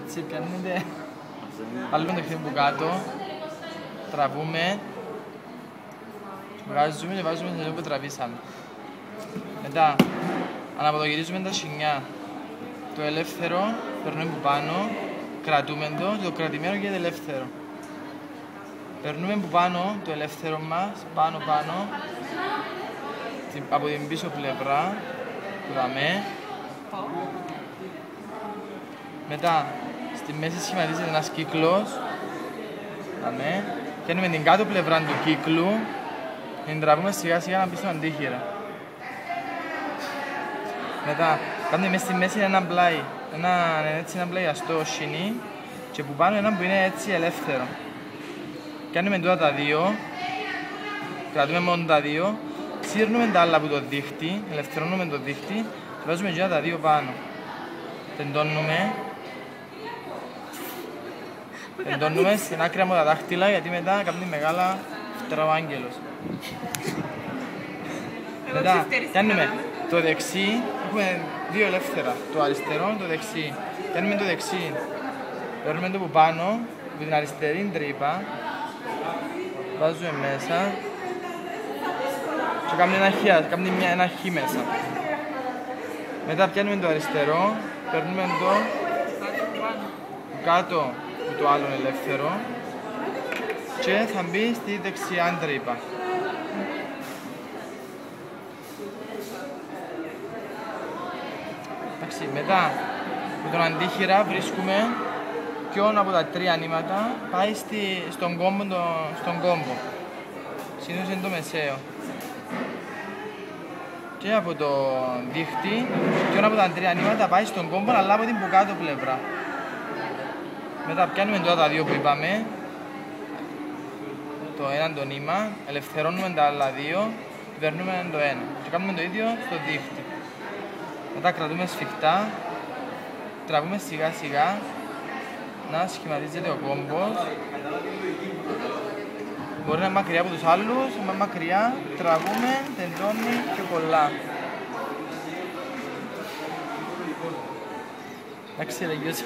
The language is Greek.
Έτσι πιάνετε. Βάλουμε το χέρι που κάτω. Τραβούμε. Βγάζουμε και βάζουμε σε λίγο που τραβήσαμε. Μετά αναποδογυρίζουμε τα σινιά. Το ελεύθερο περνούμε από πάνω. Κρατούμε το και το κρατημένο γίνεται ελεύθερο. Περνούμε από πάνω το ελεύθερο μας, πάνω, από την πίσω πλευρά, που δαμε. Μετά, στη μέση σχηματίζεται ένας κύκλος, δαμε. Κάνουμε την κάτω πλευρά του κύκλου, και την τραβούμε σιγά σιγά να μπει στον αντίχειρα. Μετά, κάνουμε μέσα στη μέση ένα πλάι, ένα πλάι αστό σινί, και που πάνω ένα που είναι έτσι ελεύθερο. Κάνουμε τώρα τα δύο, κρατούμε μόνο τα δύο, σύρνουμε τα άλλα από το δίχτυ, ελευθερώνουμε το δίχτυ και βάζουμε και τα δύο πάνω. Τεντώνουμε στην άκρη από τα δάχτυλα γιατί μετά κάνει μεγάλα φτερά ο άγγελος. Μετά κάνουμε το δεξί, έχουμε δύο ελεύθερα, το αριστερό και το δεξί. Κάνουμε το δεξί, παίρνουμε το που πάνω, με την αριστερή τρύπα, βάζουμε μέσα και κάνουμε ένα χ μέσα. Μετά πιάνουμε το αριστερό, παίρνουμε το κάτω από το άλλο ελεύθερο και θα μπει στη δεξιά τρύπα. Εντάξει, μετά με τον αντίχειρα βρίσκουμε ποιον από τα τρία νήματα πάει στον κόμπο. Συνήθως είναι το μεσαίο. Και από το δίχτυ, ποιον από τα τρία νήματα πάει στον κόμπο, αλλά από την που κάτω πλευρά. Μετά πιάνουμε τώρα τα δύο που είπαμε, το ένα το νήμα, ελευθερώνουμε τα άλλα δύο, παίρνουμε το ένα. Και κάνουμε το ίδιο στο δίχτυ. Μετά κρατούμε σφιχτά, τραβούμε σιγά σιγά, να σχηματίζεται ο κόμπος. Μπορεί να είναι μακριά από τους άλλους, αλλά μακριά τραβούμε, τεντώνει και πολλά. Εντάξει, τελειώσα.